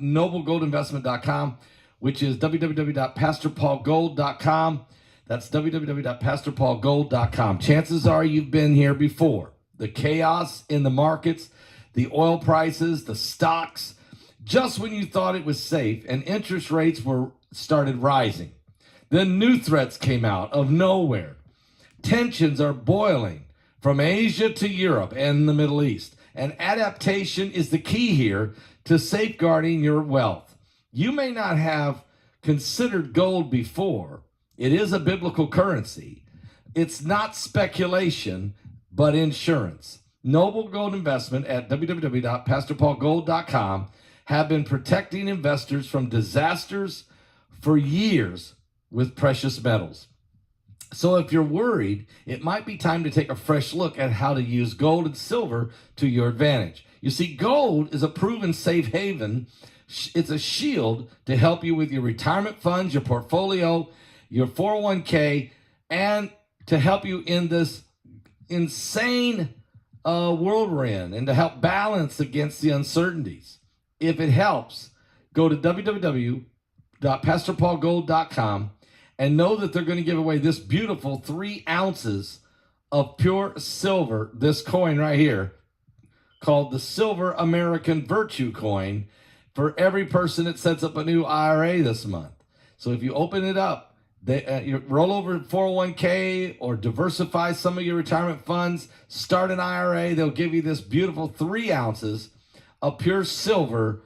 noblegoldinvestment.com, which is www.pastorpaulgold.com. That's www.pastorpaulgold.com. Chances are you've been here before. The chaos in the markets, the oil prices, the stocks, just when you thought it was safe and interest rates started rising. Then new threats came out of nowhere. Tensions are boiling from Asia to Europe and the Middle East. And adaptation is the key here to safeguarding your wealth. You may not have considered gold before. It is a biblical currency. It's not speculation, but insurance. Noble Gold Investment at www.pastorpaulgold.com have been protecting investors from disasters for years with precious metals. So if you're worried, it might be time to take a fresh look at how to use gold and silver to your advantage. You see, gold is a proven safe haven. It's a shield to help you with your retirement funds, your portfolio, your 401k, and to help you in this insane world we're in, and to help balance against the uncertainties. If it helps, go to www.pastorpaulgold.com and know that they're going to give away this beautiful 3 ounces of pure silver, this coin right here, called the Silver American Virtue Coin, for every person that sets up a new IRA this month. So if you open it up, you roll over 401k or diversify some of your retirement funds, start an IRA, they'll give you this beautiful 3 ounces of pure silver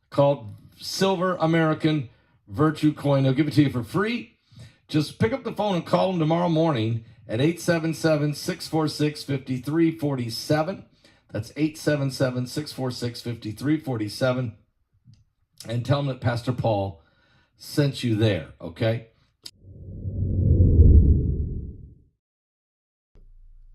called Silver American Virtue Coin. They'll give it to you for free. Just pick up the phone and call them tomorrow morning at 877-646-5347. That's 877-646-5347. And tell them that Pastor Paul sent you there, okay?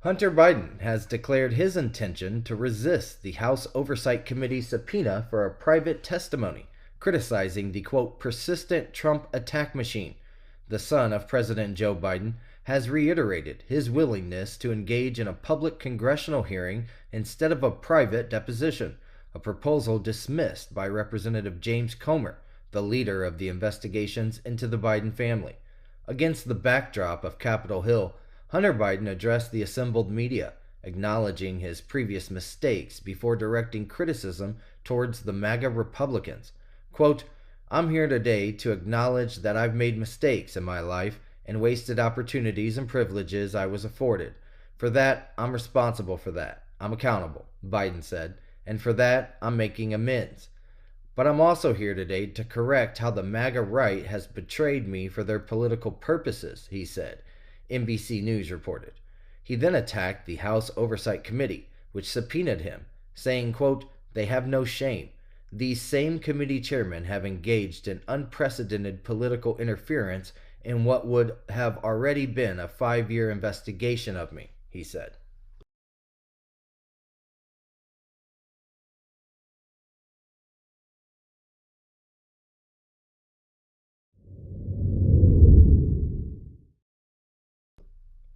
Hunter Biden has declared his intention to resist the House Oversight Committee subpoena for a private testimony, criticizing the, quote, persistent Trump attack machine. The son of President Joe Biden has reiterated his willingness to engage in a public congressional hearing instead of a private deposition, a proposal dismissed by Representative James Comer, the leader of the investigations into the Biden family. Against the backdrop of Capitol Hill, Hunter Biden addressed the assembled media, acknowledging his previous mistakes before directing criticism towards the MAGA Republicans. Quote, I'm here today to acknowledge that I've made mistakes in my life and wasted opportunities and privileges I was afforded. For that, I'm responsible for that. I'm accountable, Biden said, and for that, I'm making amends. But I'm also here today to correct how the MAGA right has betrayed me for their political purposes, he said, NBC News reported. He then attacked the House Oversight Committee, which subpoenaed him, saying, quote, they have no shame. These same committee chairmen have engaged in unprecedented political interference in what would have already been a 5-year investigation of me, he said.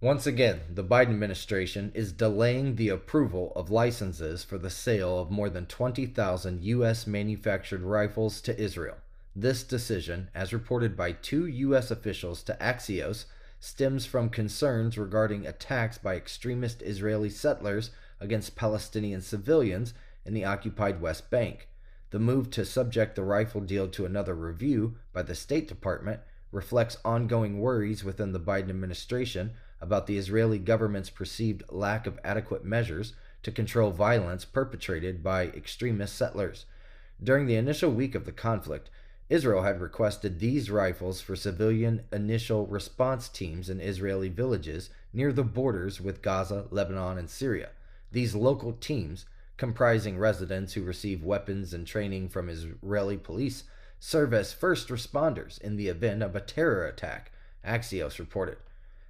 Once again, the Biden administration is delaying the approval of licenses for the sale of more than 20,000 U.S. manufactured rifles to Israel. This decision, as reported by 2 U.S. officials to Axios, stems from concerns regarding attacks by extremist Israeli settlers against Palestinian civilians in the occupied West Bank. The move to subject the rifle deal to another review by the State Department reflects ongoing worries within the Biden administration about the Israeli government's perceived lack of adequate measures to control violence perpetrated by extremist settlers. During the initial week of the conflict, Israel had requested these rifles for civilian initial response teams in Israeli villages near the borders with Gaza, Lebanon, and Syria. These local teams, comprising residents who receive weapons and training from Israeli police, serve as first responders in the event of a terror attack, Axios reported.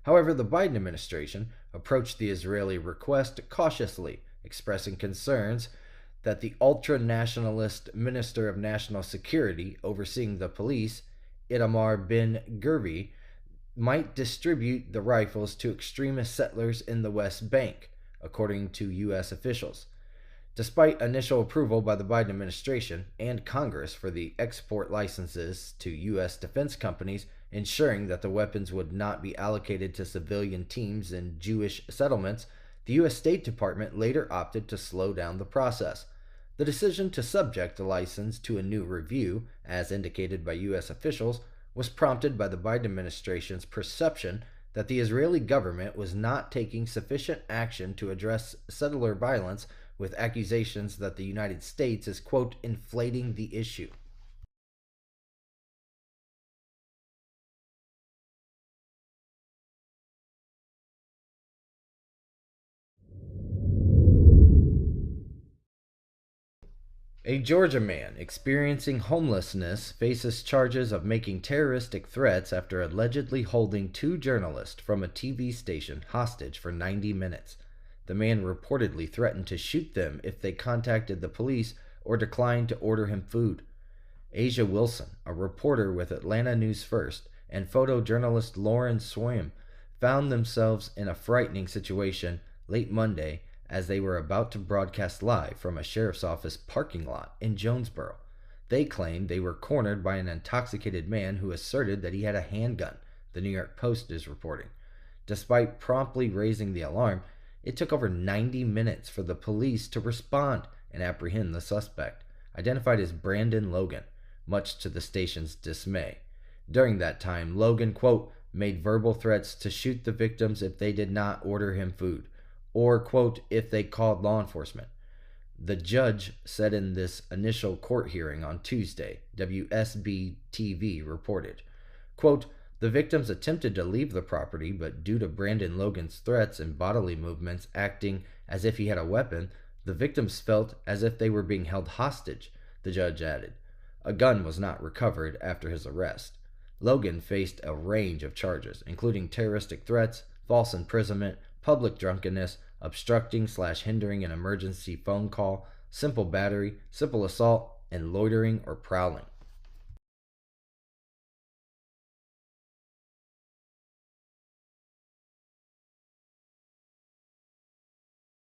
However, the Biden administration approached the Israeli request cautiously, expressing concerns that the ultra-nationalist Minister of National Security overseeing the police, Itamar Ben-Gvir, might distribute the rifles to extremist settlers in the West Bank, according to U.S. officials. Despite initial approval by the Biden administration and Congress for the export licenses to U.S. defense companies, ensuring that the weapons would not be allocated to civilian teams in Jewish settlements, the U.S. State Department later opted to slow down the process. The decision to subject the license to a new review, as indicated by U.S. officials, was prompted by the Biden administration's perception that the Israeli government was not taking sufficient action to address settler violence, with accusations that the United States is, quote, inflating the issue. A Georgia man experiencing homelessness faces charges of making terroristic threats after allegedly holding two journalists from a TV station hostage for 90 minutes. The man reportedly threatened to shoot them if they contacted the police or declined to order him food. Asia Wilson, a reporter with Atlanta News First, and photojournalist Lauren Swim found themselves in a frightening situation late Monday as they were about to broadcast live from a sheriff's office parking lot in Jonesboro. They claimed they were cornered by an intoxicated man who asserted that he had a handgun, the New York Post is reporting. Despite promptly raising the alarm, it took over 90 minutes for the police to respond and apprehend the suspect, identified as Brandon Logan, much to the station's dismay. During that time, Logan, quote, made verbal threats to shoot the victims if they did not order him food, or, quote, if they called law enforcement. The judge said in this initial court hearing on Tuesday, WSB TV reported, quote, the victims attempted to leave the property, but due to Brandon Logan's threats and bodily movements acting as if he had a weapon, the victims felt as if they were being held hostage, the judge added. A gun was not recovered after his arrest. Logan faced a range of charges, including terroristic threats, false imprisonment, public drunkenness, obstructing/hindering an emergency phone call, simple battery, simple assault, and loitering or prowling.